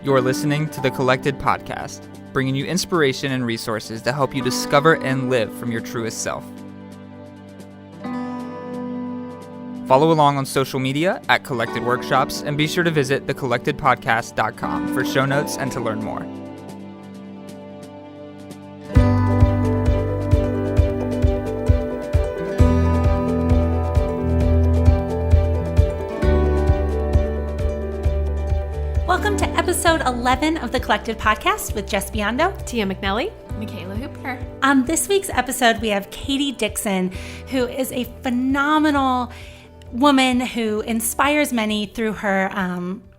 You're listening to the Collected Podcast, bringing you inspiration and resources to help you discover and live from your truest self. Follow along on social media at Collected Workshops, and be sure to visit thecollectedpodcast.com for show notes and to learn more. Welcome to episode 11 of the Collected Podcast with Jess Biondo, Tia McNelly, Michaela Hooper. On this week's episode, we have Katie Dixon, who is a phenomenal woman who inspires many through her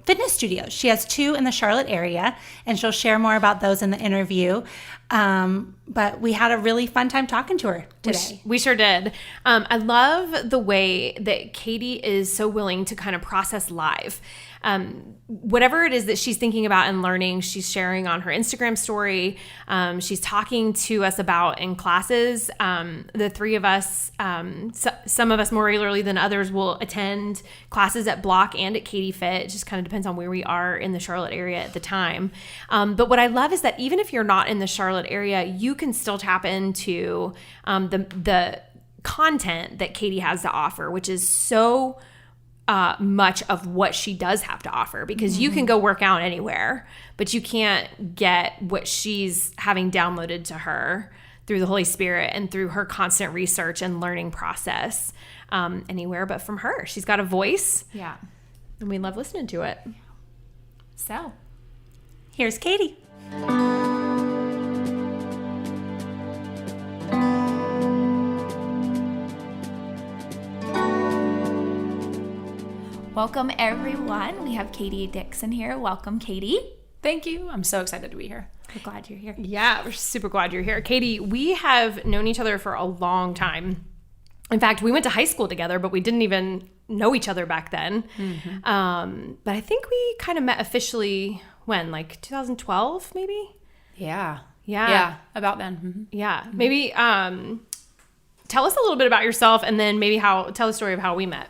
fitness studios. She has 2 in the Charlotte area, and she'll share more about those in the interview. But we had a really fun time talking to her today. We sure did. I love the way that Katie is so willing to kind of process live. Whatever it is that she's thinking about and learning, she's sharing on her Instagram story. She's talking to us about in classes. The 3 of us, some of us more regularly than others, will attend classes at Block and at Katie Fit. It just kind of depends on where we are in the Charlotte area at the time. But what I love is that even if you're not in the Charlotte area, you can still tap into the content that Katie has to offer, which is so much of what she does have to offer, because you can go work out anywhere, but you can't get what she's having downloaded to her through the Holy Spirit and through her constant research and learning process anywhere but from her. She's got a voice. Yeah. And we love listening to it. So, here's Katie. welcome everyone. We have Katie Dixon here. Welcome, Katie. Thank you. I'm so excited to be here. We're glad you're here. Yeah, we're super glad you're here. Katie, we have known each other for a long time. In fact, we went to high school together, but we didn't even know each other back then. Mm-hmm. But I think we kind of met officially when, like 2012, maybe? Yeah. Yeah, about then. Mm-hmm. Yeah. Mm-hmm. Maybe tell us a little bit about yourself, and then maybe tell the story of how we met.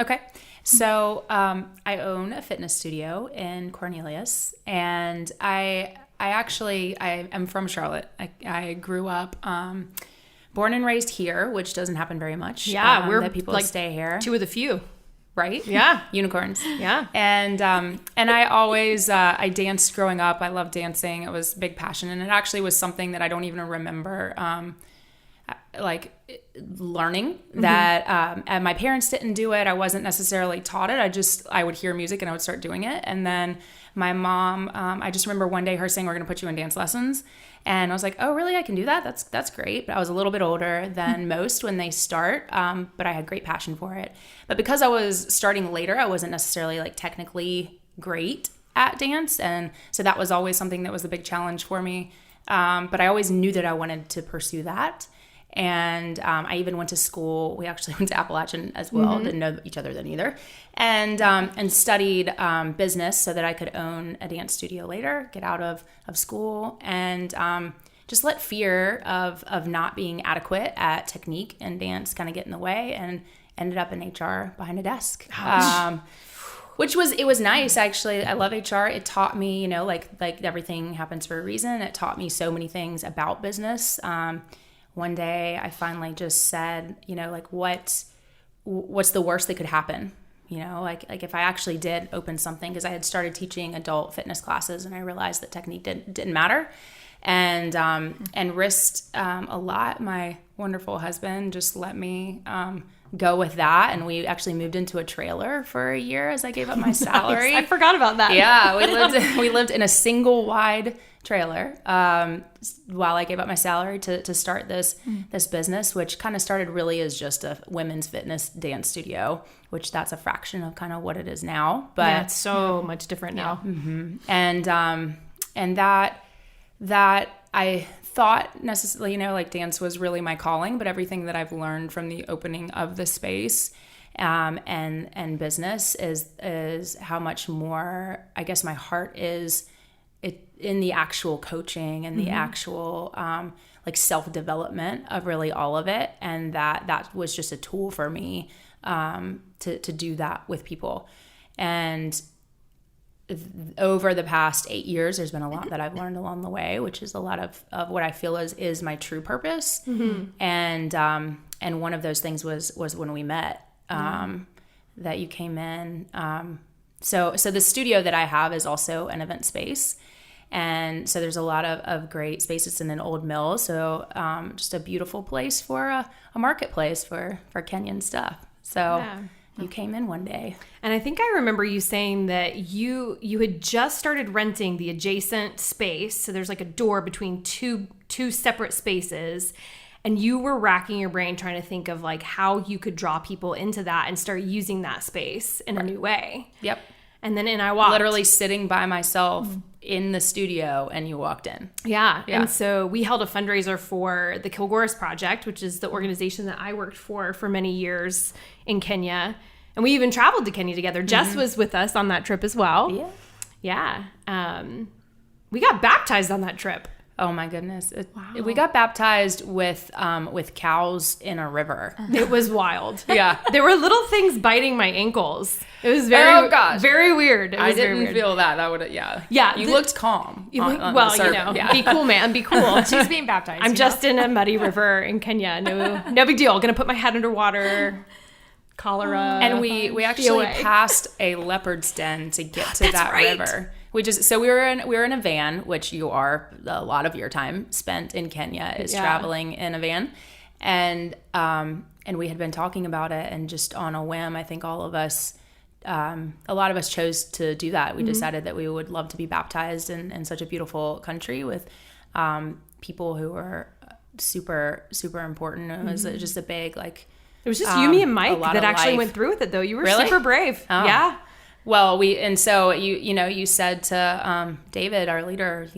Okay. So I own a fitness studio in Cornelius, and I am from Charlotte. I grew up born and raised here, which doesn't happen very much. Yeah, we're that people like stay here. 2 of the few. Right? Yeah. Unicorns. Yeah. And I always, I danced growing up. I loved dancing. It was a big passion. And it actually was something that I don't even remember, learning that, and my parents didn't do it. I wasn't necessarily taught it. I would hear music and I would start doing it. And then my mom, I just remember one day her saying, "We're going to put you in dance lessons." And I was like, "Oh, really? I can do that? That's great." But I was a little bit older than most when they start, but I had great passion for it. But because I was starting later, I wasn't necessarily like technically great at dance. And so that was always something that was a big challenge for me. But I always knew that I wanted to pursue that. And I even went to school. We actually went to Appalachian as well. Mm-hmm. Didn't know each other then either. And studied business so that I could own a dance studio later, get out of school, and just let fear of not being adequate at technique and dance kind of get in the way, and ended up in HR behind a desk. It was nice, actually. I love HR. It taught me, like everything happens for a reason. It taught me so many things about business. One day I finally just said, what's the worst that could happen? Like if I actually did open something, because I had started teaching adult fitness classes and I realized that technique didn't matter, and risked a lot. My wonderful husband just let me go with that, and we actually moved into a trailer for a year as I gave up my salary. Nice. I forgot about that. Yeah, we lived in a single wide trailer while I gave up my salary to start this business, which kind of started really as just a women's fitness dance studio, which that's a fraction of kind of what it is now. But yeah, it's so much different now. Yeah. Mm-hmm. And that I thought necessarily, like dance was really my calling, but everything that I've learned from the opening of the space and business is how much more, I guess, my heart is in the actual coaching and the actual self-development of really all of it. And that was just a tool for me to do that with people. And over the past 8 years, there's been a lot that I've learned along the way, which is a lot of what I feel is my true purpose. And one of those things was when we met, that you came in. So the studio that I have is also an event space. And so there's a lot of great spaces in an old mill. So just a beautiful place for a marketplace for Kenyan stuff. So you came in one day. And I think I remember you saying that you had just started renting the adjacent space. So there's like a door between two separate spaces. And you were racking your brain trying to think of like how you could draw people into that and start using that space in a new way. Yep. And then I walked. Literally sitting by myself in the studio, and you walked in. Yeah. And so we held a fundraiser for the Kilgoris Project, which is the organization that I worked for many years in Kenya. And we even traveled to Kenya together. Jess was with us on that trip as well. Yeah. We got baptized on that trip. Oh my goodness. We got baptized with cows in a river. It was wild. Yeah. There were little things biting my ankles. It was very very weird. I didn't feel that. That would Yeah. You looked calm. Be cool, man. Be cool. She's being baptized. I'm just in a muddy river in Kenya. No big deal. Gonna put my head underwater. Cholera. And we actually passed a leopard's den to get to that river. We were in a van, which you are a lot of your time spent in Kenya is traveling in a van, and we had been talking about it, and just on a whim, I think all of us, a lot of us chose to do that. We decided that we would love to be baptized in such a beautiful country with people who were super, super important. It was just a big It was just you, me, and Mike that actually went through with it, though. You were super brave. Oh. Yeah. Well, so you said to David, our leader,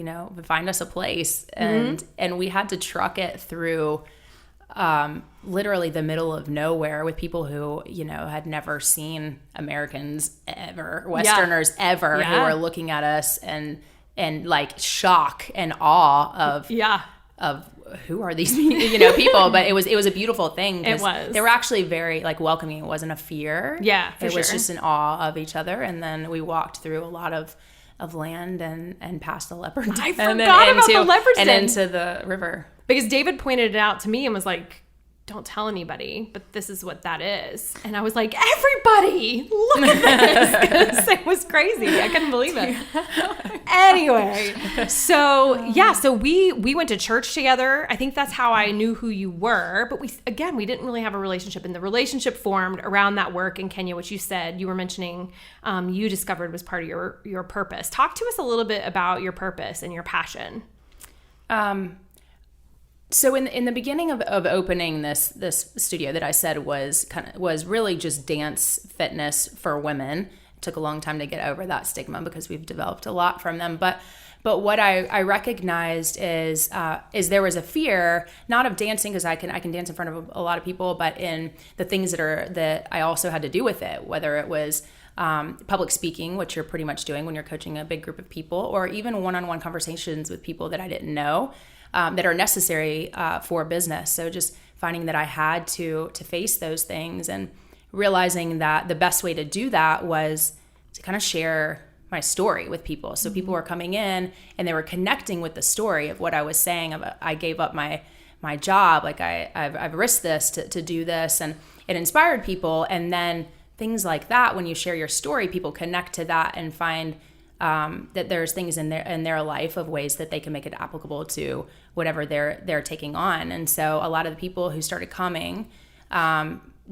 find us a place, and we had to truck it through literally the middle of nowhere with people who had never seen Americans ever, Westerners ever, who were looking at us and like shock and awe of who are these people. But it was a beautiful thing. It was. They were actually very like welcoming. It wasn't a fear. Yeah, it was just an awe of each other. And then we walked through a lot of land and past the leopard. I forgot about the leopard and into the river, because David pointed it out to me and was like, don't tell anybody, but this is what that is. And I was like, everybody, look at this. It was crazy. I couldn't believe it. Anyway, so we went to church together. I think that's how I knew who you were. But we didn't really have a relationship. And the relationship formed around that work in Kenya, which you were mentioning, you discovered was part of your purpose. Talk to us a little bit about your purpose and your passion. So in the beginning of opening this studio that I said was really just dance fitness for women. It took a long time to get over that stigma because we've developed a lot from them. But what I recognized is there was a fear, not of dancing, because I can dance in front of a lot of people, but in the things that I also had to do with it, whether it was public speaking, which you're pretty much doing when you're coaching a big group of people, or even one-on-one conversations with people that I didn't know. That are necessary for business. So just finding that I had to face those things, and realizing that the best way to do that was to kind of share my story with people. So people were coming in and they were connecting with the story of what I was saying. I gave up my job, like I've risked this to do this, and it inspired people. And then things like that, when you share your story, people connect to that and find that there's things in their life of ways that they can make it applicable to whatever they're taking on. And so a lot of the people who started coming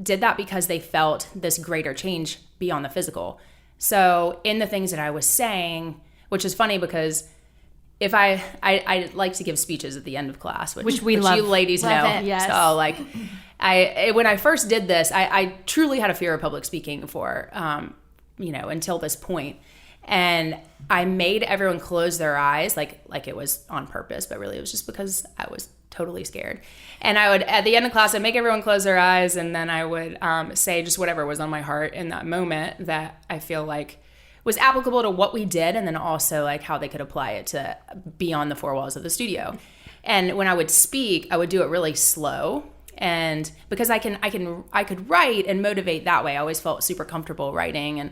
did that because they felt this greater change beyond the physical. So in the things that I was saying, which is funny because if I like to give speeches at the end of class, which you ladies know. It, yes. So like when I first did this, I truly had a fear of public speaking for until this point. And I made everyone close their eyes, like it was on purpose, but really it was just because I was totally scared. And I would, at the end of class, I'd make everyone close their eyes, and then I would say just whatever was on my heart in that moment that I feel like was applicable to what we did, and then also like how they could apply it to beyond the four walls of the studio. And when I would speak, I would do it really slow. And because I could write and motivate that way, I always felt super comfortable writing. And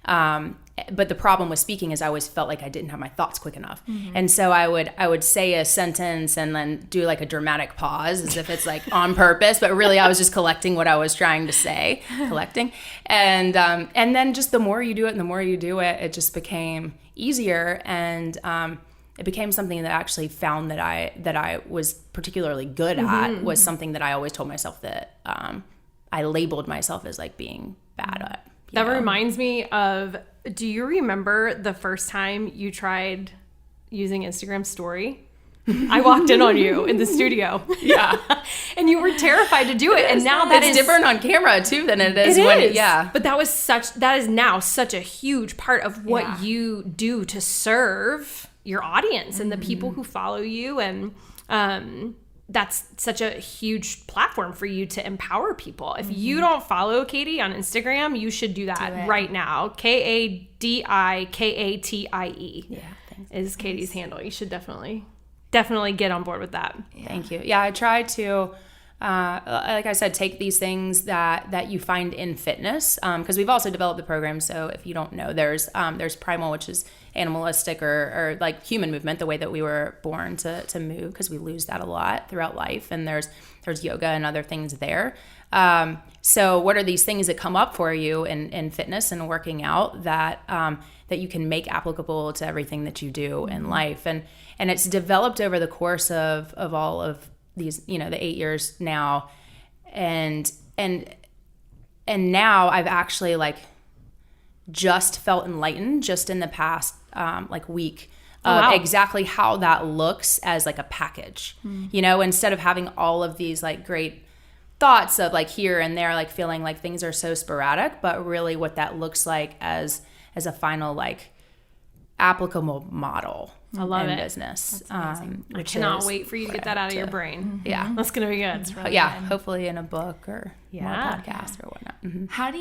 But the problem with speaking is I always felt like I didn't have my thoughts quick enough. And so I would say a sentence and then do like a dramatic pause as if it's like on purpose, but really I was just collecting what I was trying to say, And then just the more you do it, it just became easier. And it became something that I actually found that I was particularly good at, was something that I always told myself that I labeled myself as like being bad at. That reminds me of, do you remember the first time you tried using Instagram story? I walked in on you in the studio. Yeah. And you were terrified to do it. And now it's different on camera too than it is when. But that is now such a huge part of what you do to serve your audience and the people who follow you. And that's such a huge platform for you to empower people. If you don't follow Katie on Instagram, you should do that right now. KADIKATIE is Katie's handle. You should definitely get on board with that. Thank you. Yeah, I try to, like I said, take these things that you find in fitness, because we've also developed the program. So if you don't know, there's primal, which is animalistic or like human movement, the way that we were born to move, because we lose that a lot throughout life. And there's yoga and other things there. So what are these things that come up for you in fitness and working out that you can make applicable to everything that you do in life? And it's developed over the course of all of these, the 8 years now. And now I've actually like just felt enlightened just in the past week of exactly how that looks as like a package, instead of having all of these like great thoughts of like here and there, like feeling like things are so sporadic, but really what that looks like as a final like applicable model. I love it. Business. I cannot wait for you to get that out of your brain. Yeah. That's going to be good. That's really good. Hopefully in a book or more podcast or whatnot. Mm-hmm. How do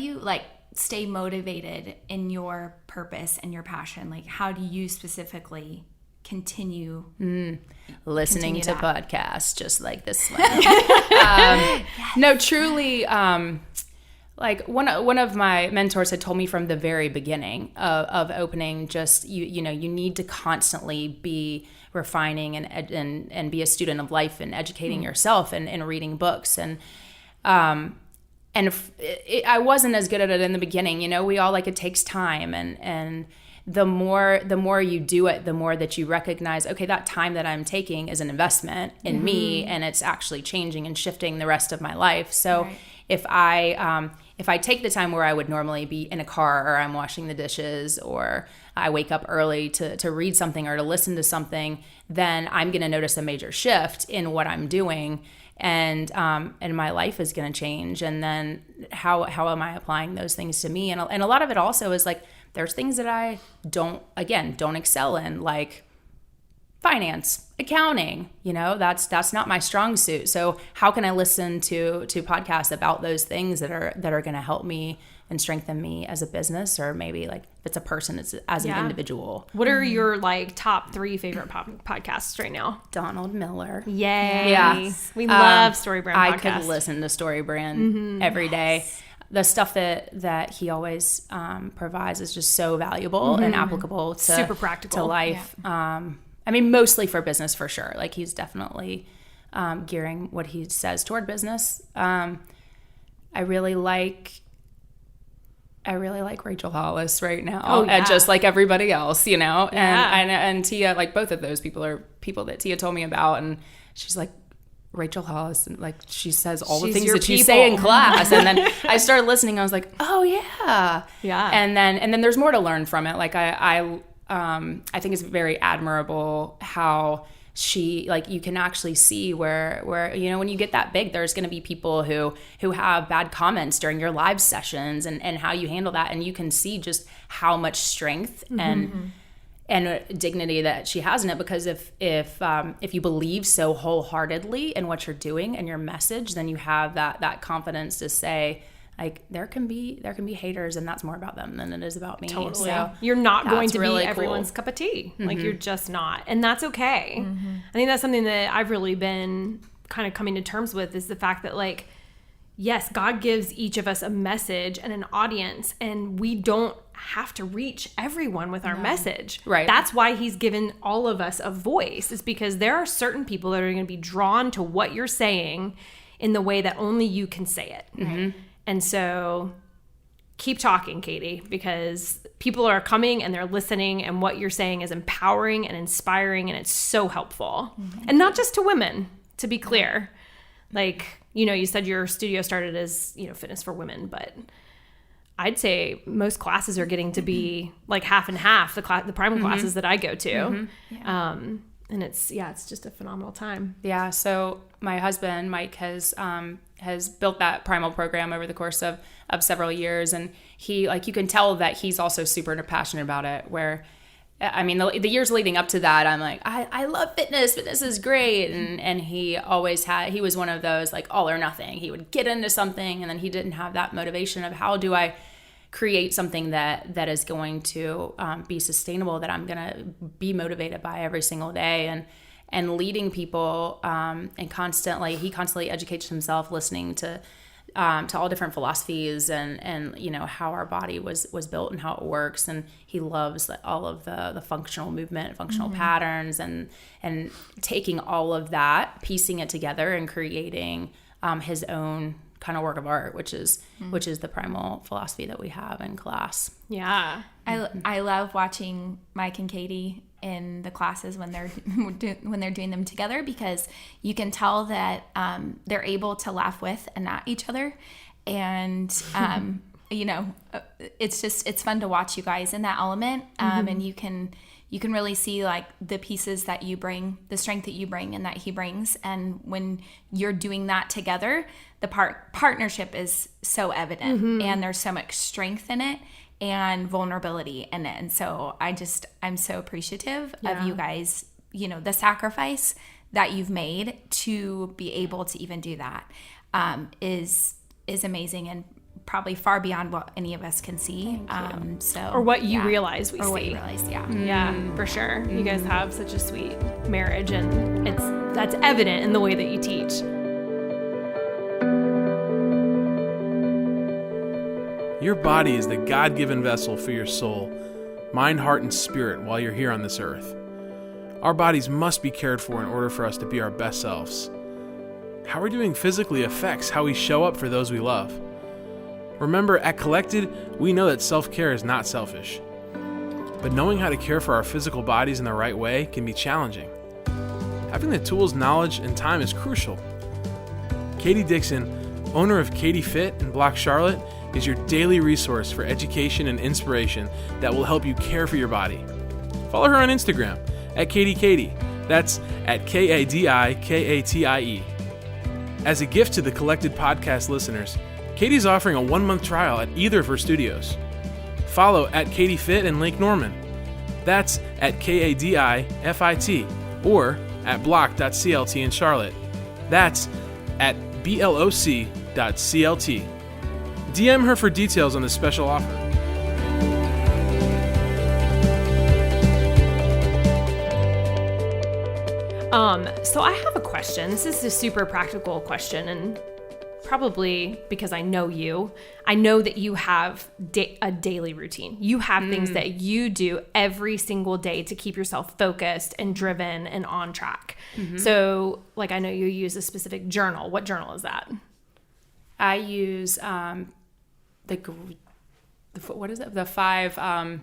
you like stay motivated in your purpose and your passion? Like, how do you specifically continue listening to podcasts just like this one? No, truly, like one of my mentors had told me from the very beginning of opening, just you need to constantly be refining and be a student of life and educating yourself and reading books and I wasn't as good at it in the beginning. We all like, it takes time and the more you do it, the more that you recognize, okay, that time that I'm taking is an investment in me, and it's actually changing and shifting the rest of my life. So if I take the time where I would normally be in a car, or I'm washing the dishes, or I wake up early to read something or to listen to something, then I'm going to notice a major shift in what I'm doing. And my life is going to change. And then how am I applying those things to me? And a lot of it also is like, there's things that I don't excel in, like finance, accounting, that's not my strong suit. So how can I listen to podcasts about those things that are going to help me and strengthen me as a business, or maybe like if it's a person, it's as an individual. What are your like top 3 favorite podcasts right now? Donald Miller. Yay. Yeah. We love StoryBrand podcasts. I could listen to StoryBrand every day. The stuff that he always provides is just so valuable and applicable to super practical to life. Yeah. I mean, mostly for business for sure. Like he's definitely gearing what he says toward business. I really like Rachel Hollis right now, and just like everybody else, and Tia, like both of those people are people that Tia told me about, and she's like, Rachel Hollis, and like she says all the things that you say in class, and then I started listening. I was like, oh yeah, and then there's more to learn from it. Like I think it's very admirable how she, like, you can actually see where when you get that big, there's going to be people who have bad comments during your live sessions and how you handle that, and you can see just how much strength and dignity that she has in it, because if you believe so wholeheartedly in what you're doing and your message, then you have that confidence to say, like, there can be haters, and that's more about them than it is about me. Totally. So you're not going to really be everyone's cup of tea. Like, you're just not. And that's okay. I think that's something that I've really been kind of coming to terms with, is the fact that, like, yes, God gives each of us a message and an audience, and we don't have to reach everyone with our message. Right. That's why he's given all of us a voice, is because there are certain people that are going to be drawn to what you're saying in the way that only you can say it. Mm-hmm. And so keep talking, Katie, because people are coming and they're listening, and what you're saying is empowering and inspiring, and it's so helpful. And not just to women, to be clear. Like, you said your studio started as, fitness for women, but I'd say most classes are getting to be like half and half, the primal classes that I go to. Mm-hmm. Yeah. And it's just a phenomenal time. Yeah. So my husband, Mike, has built that primal program over the course of several years. And he, like, you can tell that he's also super passionate about it, where, I mean, the years leading up to that, I'm like, I love fitness. Fitness is great. And he was one of those, like, all or nothing. He would get into something, and then he didn't have that motivation of, how do I create something that is going to be sustainable, that I'm going to be motivated by every single day, and leading people, and he constantly educates himself, listening to all different philosophies and how our body was built and how it works. And he loves all of the functional movement, functional patterns, and taking all of that, piecing it together, and creating his own kind of work of art, which is the primal philosophy that we have in class. Yeah. I love watching Mike and Katie in the classes when they're doing them together, because you can tell that they're able to laugh with and at each other, and it's fun to watch you guys in that element, and you can really see, like, the pieces that you bring, the strength that you bring and that he brings, and when you're doing that together, the partnership is so evident, and there's so much strength in it and vulnerability in it. And so I'm so appreciative of you guys, the sacrifice that you've made to be able to even do that is amazing, and probably far beyond what any of us can see. Or what you realize we see. Or what you realize, yeah. Yeah, for sure. You guys have such a sweet marriage, and that's evident in the way that you teach. Your body is the God-given vessel for your soul, mind, heart, and spirit while you're here on this earth. Our bodies must be cared for in order for us to be our best selves. How we're doing physically affects how we show up for those we love. Remember, at Collected, we know that self-care is not selfish. But knowing how to care for our physical bodies in the right way can be challenging. Having the tools, knowledge, and time is crucial. Katie Dixon, owner of Katie Fit in Block, Charlotte, is your daily resource for education and inspiration that will help you care for your body. Follow her on Instagram at KatieKatie. That's at KADIKATIE. As a gift to the Collected podcast listeners, Katie's offering a 1-month trial at either of her studios. Follow at Katie Fit in Lake Norman. That's at KADIFIT, or at block.clt in Charlotte. That's at BLOC.CLT. DM her for details on this special offer. So I have a question. This is a super practical question, and probably because I know you, I know that you have a daily routine. You have things that you do every single day to keep yourself focused and driven and on track. So, like, I know you use a specific journal. What journal is that? I use what is it? The 5.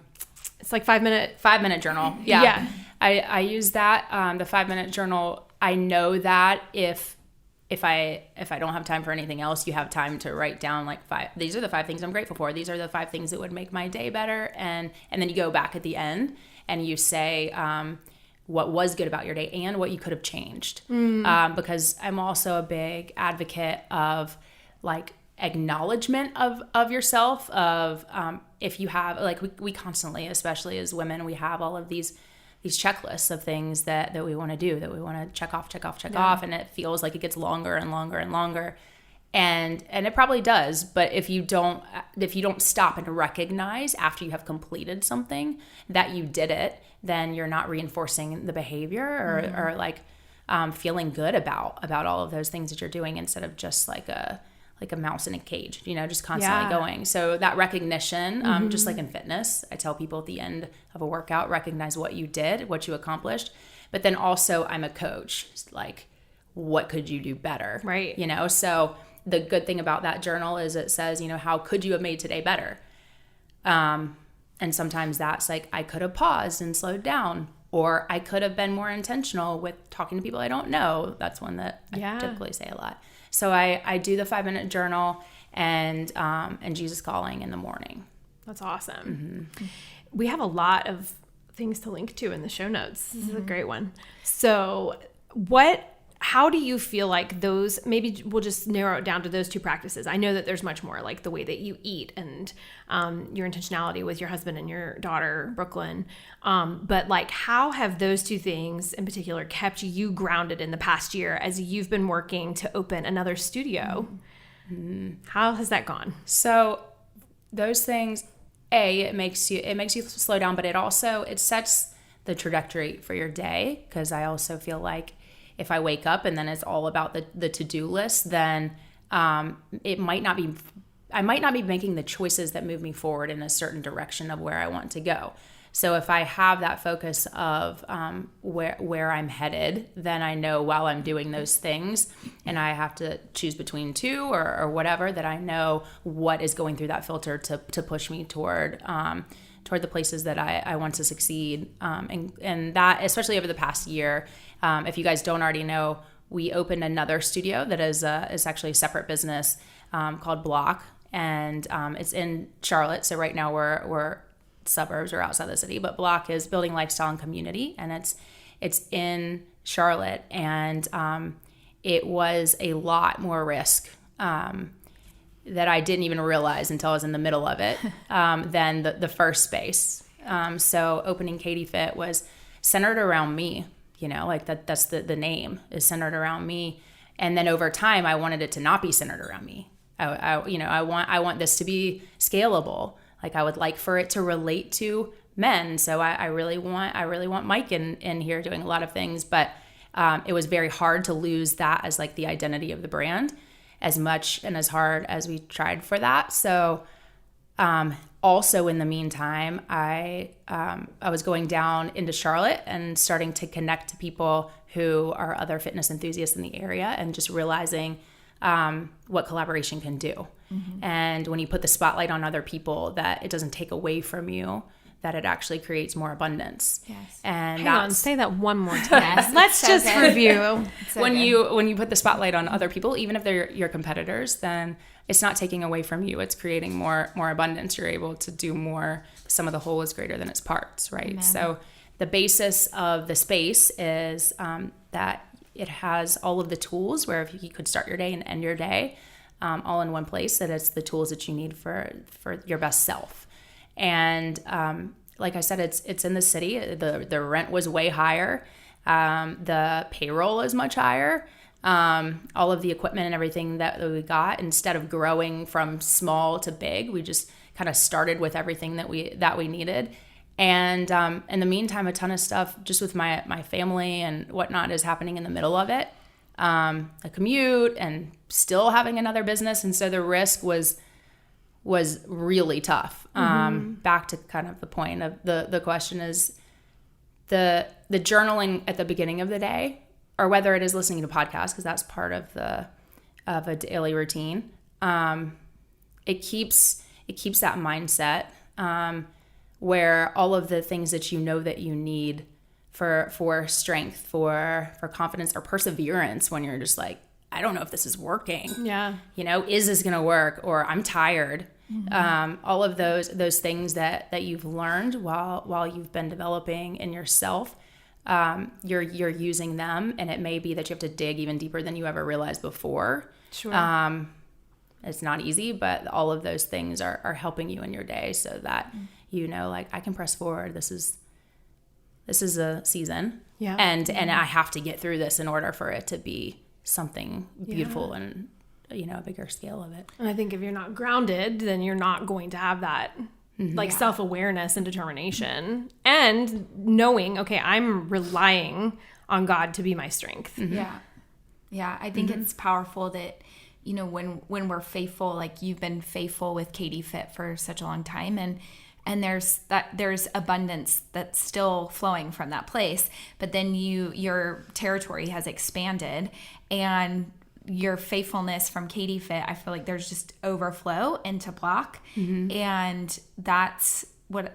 It's like 5-minute. 5-minute journal. Yeah. I use that. The 5-minute journal. I know that if I don't have time for anything else, you have time to write down, like, 5. These are the 5 things I'm grateful for. These are the 5 things that would make my day better. And then you go back at the end and you say what was good about your day and what you could have changed. Because I'm also a big advocate of, like, acknowledgement of yourself, of if you have, like, we constantly, especially as women, we have all of these checklists of things that we want to do, that we want to check off, and it feels like it gets longer and longer and longer, and it probably does. But if you don't stop and recognize after you have completed something that you did it, then you're not reinforcing the behavior or feeling good about all of those things that you're doing, instead of just like a a mouse in a cage, just constantly going. So that recognition, just like in fitness, I tell people at the end of a workout, recognize what you did, what you accomplished. But then also I'm a coach, like, what could you do better? Right. So the good thing about that journal is it says, how could you have made today better? And sometimes that's like, I could have paused and slowed down, or I could have been more intentional with talking to people I don't know. That's one that I typically say a lot. So I do the 5-minute journal and Jesus Calling in the morning. That's awesome. We have a lot of things to link to in the show notes. This is a great one. So how do you feel like those, maybe we'll just narrow it down to those 2 practices. I know that there's much more, like the way that you eat and your intentionality with your husband and your daughter, Brooklyn. But like, how have those 2 things in particular kept you grounded in the past year as you've been working to open another studio? How has that gone? So those things, it makes you slow down, but it sets the trajectory for your day. Because I also feel like if I wake up and then it's all about the to-do list, then I might not be making the choices that move me forward in a certain direction of where I want to go. So if I have that focus of where I'm headed, then I know while I'm doing those things and I have to choose between 2 or whatever, that I know what is going through that filter to push me toward the places that I want to succeed. And that, especially over the past year, if you guys don't already know, we opened another studio that is actually a separate business called Block. And it's in Charlotte. So right now we're suburbs or outside the city, but Block is building lifestyle and community. And it's in Charlotte. And it was a lot more risk that I didn't even realize until I was in the middle of it than the first space. So opening Katie Fit was centered around me, like that's the name is centered around me. And then over time, I wanted it to not be centered around me. I want this to be scalable. Like I would like for it to relate to men. So I really want Mike in here doing a lot of things, but it was very hard to lose that as like the identity of the brand, as much and as hard as we tried for that. So also in the meantime, I was going down into Charlotte and starting to connect to people who are other fitness enthusiasts in the area, and just realizing what collaboration can do. And when you put the spotlight on other people, that it doesn't take away from you, that it actually creates more abundance. Yes. And hang on, say that one more time. Let's just review. When you put the spotlight on other people, even if they're your competitors, then it's not taking away from you. It's creating more abundance. You're able to do more. Some of the whole is greater than its parts, right? Amen. So the basis of the space is that it has all of the tools where if you could start your day and end your day all in one place, that it's the tools that you need for your best self. And like I said, it's in the city. The rent was way higher. The payroll is much higher. All of the equipment and everything that we got, instead of growing from small to big, we just kind of started with everything that we needed. And in the meantime, a ton of stuff just with my family and whatnot is happening in the middle of it. A commute and still having another business. And so the risk was really tough. Back to kind of the point of the question is the journaling at the beginning of the day, or whether it is listening to podcasts, because that's part of a daily routine. It keeps that mindset where all of the things that that you need for strength, for confidence or perseverance, when you're just like, I don't know if this is working. Yeah. Is this going to work? Or I'm tired. All of those things that you've learned while you've been developing in yourself, you're using them, and it may be that you have to dig even deeper than you ever realized before. Sure. It's not easy, but all of those things are helping you in your day, so that like, I can press forward. This is a season. Yeah. And I have to get through this in order for it to be something beautiful and a bigger scale of it. And I think if you're not grounded, then you're not going to have that self-awareness and determination, and knowing, okay, I'm relying on God to be my strength. Yeah. I think it's powerful that you know, when we're faithful, like you've been faithful with Katie Fit for such a long time, and there's abundance that's still flowing from that place, but then your territory has expanded, and your faithfulness from Katie Fit, I feel like there's just overflow into Block, and that's what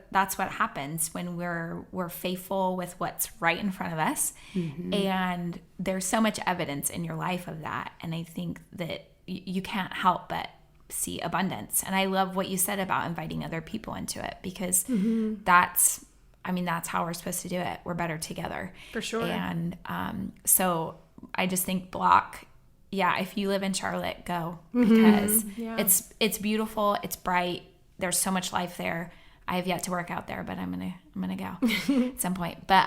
happens when we're faithful with what's right in front of us, and there's so much evidence in your life of that, and I think that you can't help but see abundance. And I love what you said about inviting other people into it, because that's how we're supposed to do it. We're better together, For sure. And so I just think Block, if you live in Charlotte, go, because it's beautiful, it's bright, there's so much life there. I have yet to work out there, but I'm gonna go at some point. But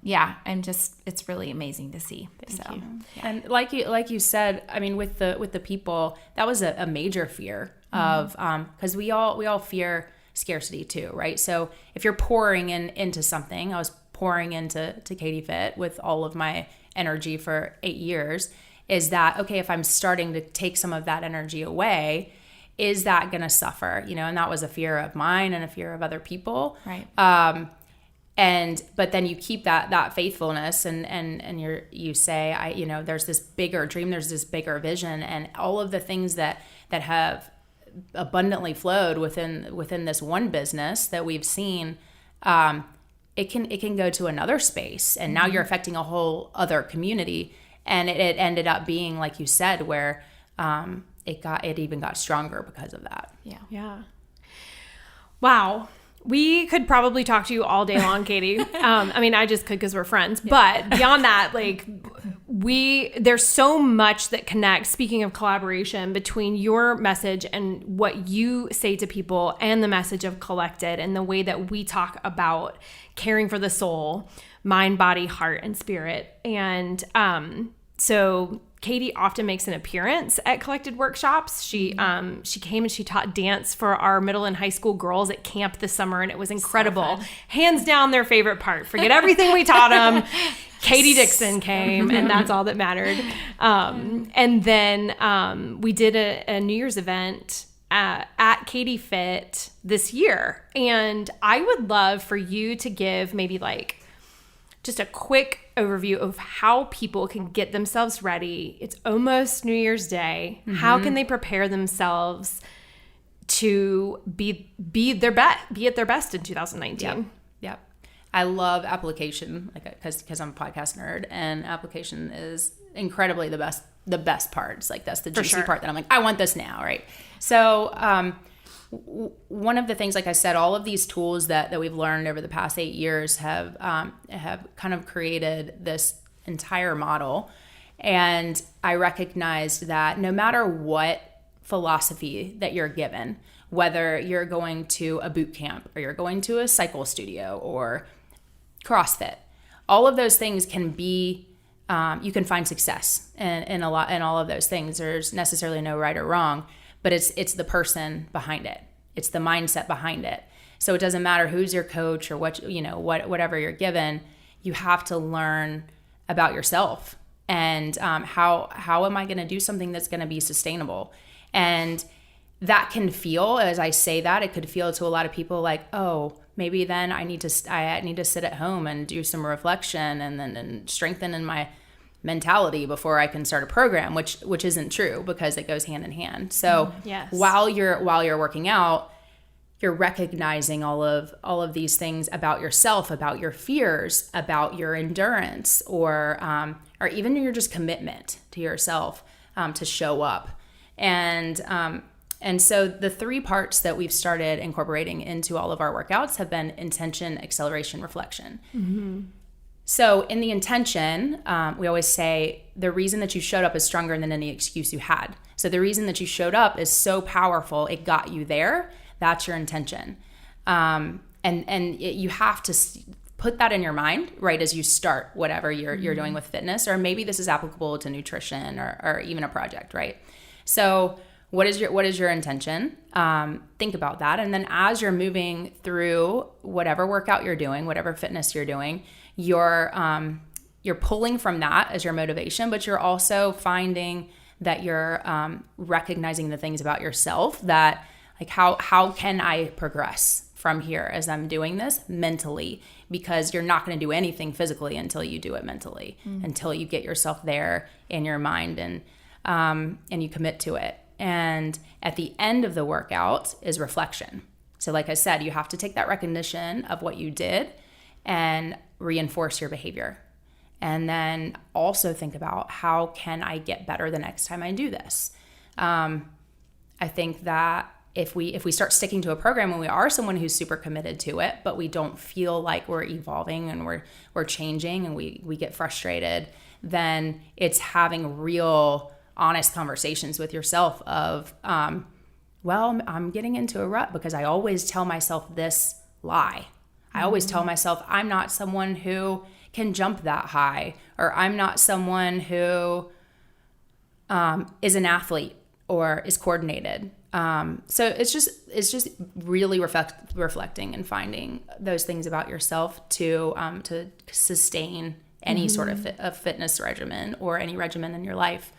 it's really amazing to see. Thank you. Yeah. And like you said, I mean, with the people, that was a major fear of, because we all fear scarcity too, right? So if you're pouring into something, I was pouring into Katie Fit with all of my energy for 8 years. Is that okay? If I'm starting to take some of that energy away, is that going to suffer? You know, and that was a fear of mine and a fear of other people. Right. But then you keep that faithfulness and you say, there's this bigger dream, there's this bigger vision, and all of the things that have abundantly flowed within this one business that we've seen, it can go to another space, and now you're affecting a whole other community. And it ended up being, like you said, where it even got stronger because of that. Yeah. Wow. We could probably talk to you all day long, Katie. I mean, I just could because we're friends. But beyond that, like, there's so much that connects, speaking of collaboration, between your message and what you say to people and the message of Collected, and the way that we talk about caring for the soul, mind, body, heart, and spirit. And so Katie often makes an appearance at Collected workshops. She came and she taught dance for our middle and high school girls at camp this summer, and it was incredible. So hands down their favorite part. Forget everything we taught them. Katie Dixon came, and that's all that mattered. And then we did a New Year's event at Katie Fit this year. And I would love for you to give maybe like just a quick overview of how people can get themselves ready. It's almost New Year's Day. How can they prepare themselves to be at their best in 2019? Yep. I love application, because I'm a podcast nerd, and application is incredibly the best part. It's like, that's the juicy part that I'm like, I want this now, right? So one of the things, like I said, all of these tools that we've learned over the past 8 years have kind of created this entire model. And I recognized that no matter what philosophy that you're given, whether you're going to a boot camp or you're going to a cycle studio or CrossFit, all of those things can be, you can find success in all of those things. There's necessarily no right or wrong, but it's the person behind it. It's the mindset behind it. So it doesn't matter who's your coach or whatever you're given. You have to learn about yourself and how am I going to do something that's going to be sustainable. And that can feel, as I say that, it could feel to a lot of people like, oh, maybe then I need to sit at home and do some reflection and strengthen in my mentality before I can start a program, which isn't true, because it goes hand in hand. So while you're working out, you're recognizing all of these things about yourself, about your fears, about your endurance, or even your just commitment to yourself to show up. And so the 3 parts that we've started incorporating into all of our workouts have been intention, acceleration, reflection. So in the intention, we always say the reason that you showed up is stronger than any excuse you had. So the reason that you showed up is so powerful, it got you there. That's your intention. You have to put that in your mind right as you start whatever you're doing with fitness, or maybe this is applicable to nutrition or even a project, right? So what is your intention? Think about that. And then as you're moving through whatever workout you're doing, whatever fitness you're doing, you're pulling from that as your motivation, but you're also finding that you're recognizing the things about yourself that, like, how can I progress from here as I'm doing this mentally? Because you're not going to do anything physically until you do it mentally, until you get yourself there in your mind and you commit to it. And at the end of the workout is reflection. So like I said, you have to take that recognition of what you did and reinforce your behavior. And then also think about, how can I get better the next time I do this? I think that if we start sticking to a program and we are someone who's super committed to it, but we don't feel like we're evolving and we're changing and we get frustrated, then it's having real honest conversations with yourself of, well, I'm getting into a rut because I always tell myself this lie. I always tell myself I'm not someone who can jump that high, or I'm not someone who is an athlete or is coordinated. So it's just really reflecting and finding those things about yourself to sustain any sort of fitness regimen or any regimen in your life.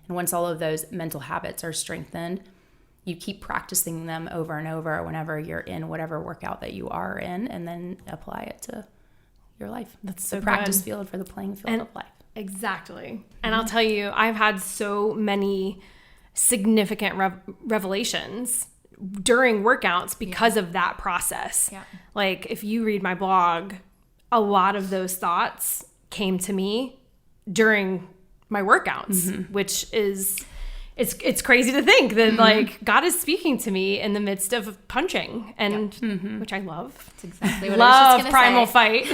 And once all of those mental habits are strengthened, you keep practicing them over and over whenever you're in whatever workout that you are in, and then apply it to your life. That's so the practice good. Field for the playing field of life. Exactly. And I'll tell you, I've had so many significant revelations during workouts because of that process. Yeah. Like, if you read my blog, a lot of those thoughts came to me during my workouts, which is, it's crazy to think that like God is speaking to me in the midst of punching, and which I love. That's exactly what I was just gonna primal say.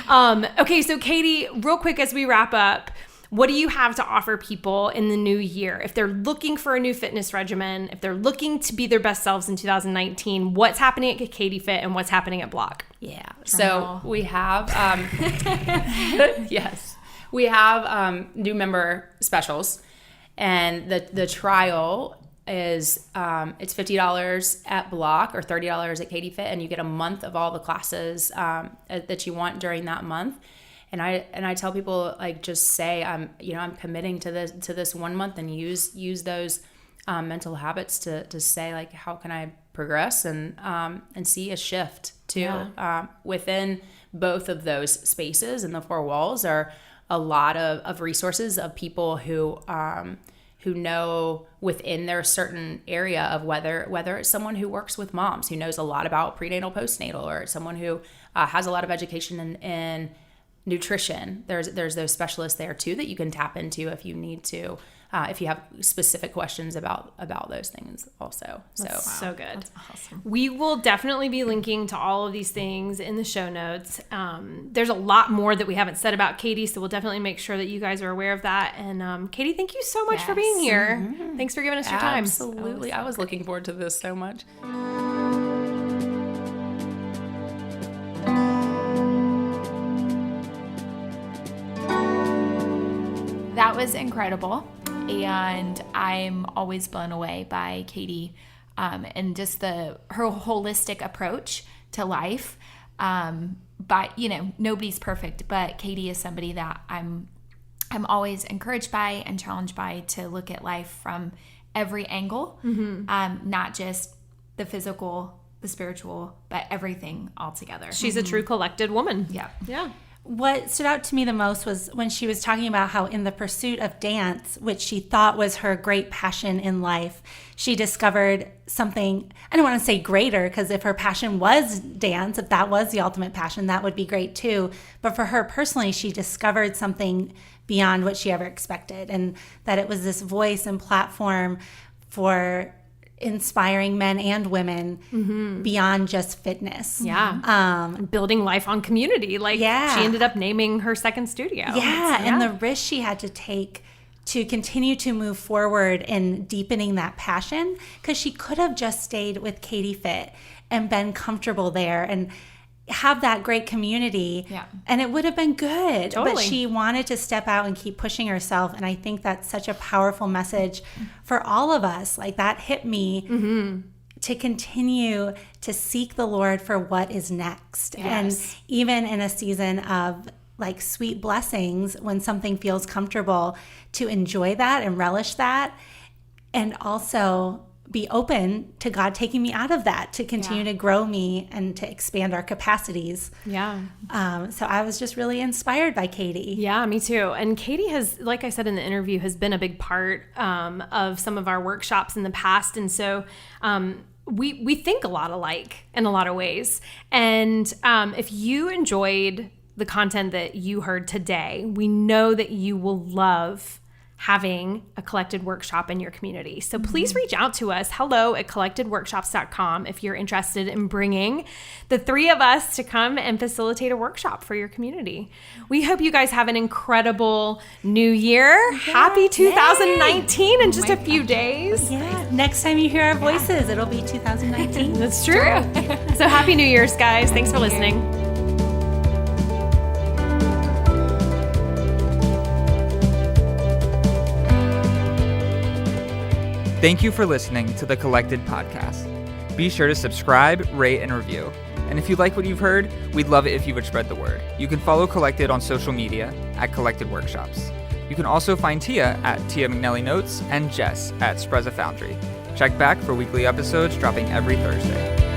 Fight. Okay, so Katie, real quick as we wrap up, what do you have to offer people in the new year? If they're looking for a new fitness regimen, if they're looking to be their best selves in 2019, what's happening at Katie Fit and what's happening at Block? Yeah. So we have, yes, we have new member specials, and the trial is it's $50 at Block or $30 at Katie Fit, and you get a month of all the classes that you want during that month. And I tell people, like, just say I'm committing to this 1 month, and use those mental habits to say, like, how can I progress and see a shift too. Within both of those spaces and the four walls are a lot of resources of people who know within their certain area of whether it's someone who works with moms who knows a lot about prenatal, postnatal, or someone who has a lot of education in nutrition. There's those specialists there too that you can tap into if you need to, if you have specific questions about those things also. So good. That's awesome. We will definitely be linking to all of these things in the show notes. There's a lot more that we haven't said about Katie, so we'll definitely make sure that you guys are aware of that. And Katie, thank you so much for being here. Thanks for giving us your time. Absolutely. I was looking forward to this so much. That was incredible, and I'm always blown away by Katie and just her holistic approach to life. But nobody's perfect, but Katie is somebody that I'm always encouraged by and challenged by to look at life from every angle, not just the physical, the spiritual, but everything all together. She's a true collected woman. Yeah. What stood out to me the most was when she was talking about how in the pursuit of dance, which she thought was her great passion in life, she discovered something, I don't want to say greater, because if her passion was dance, if that was the ultimate passion, that would be great too. But for her personally, she discovered something beyond what she ever expected, and that it was this voice and platform for inspiring men and women beyond just fitness. Building life on community. She ended up naming her second studio. And the risk she had to take to continue to move forward in deepening that passion, because she could have just stayed with Katie Fit and been comfortable there and have that great community, and it would have been good. Totally. But she wanted to step out and keep pushing herself, and I think that's such a powerful message for all of us. Like, that hit me to continue to seek the Lord for what is next. And even in a season of like sweet blessings when something feels comfortable, to enjoy that and relish that, and also be open to God taking me out of that to continue to grow me and to expand our capacities. Yeah. So I was just really inspired by Katie. Yeah, me too. And Katie has, like I said in the interview, has been a big part of some of our workshops in the past. And so we think a lot alike in a lot of ways. And if you enjoyed the content that you heard today, we know that you will love having a Collected workshop in your community. So please reach out to us, hello@collectedworkshops.com, if you're interested in bringing the three of us to come and facilitate a workshop for your community. We hope you guys have an incredible new year. Happy 2019 in just a few days. Yeah. Next time you hear our voices, it'll be 2019. That's true. So happy New Year's, guys. Thanks for listening. Thank you for listening to the Collected Podcast. Be sure to subscribe, rate, and review. And if you like what you've heard, we'd love it if you would spread the word. You can follow Collected on social media at Collected Workshops. You can also find Tia at Tia McNelly Notes and Jess at Spreza Foundry. Check back for weekly episodes dropping every Thursday.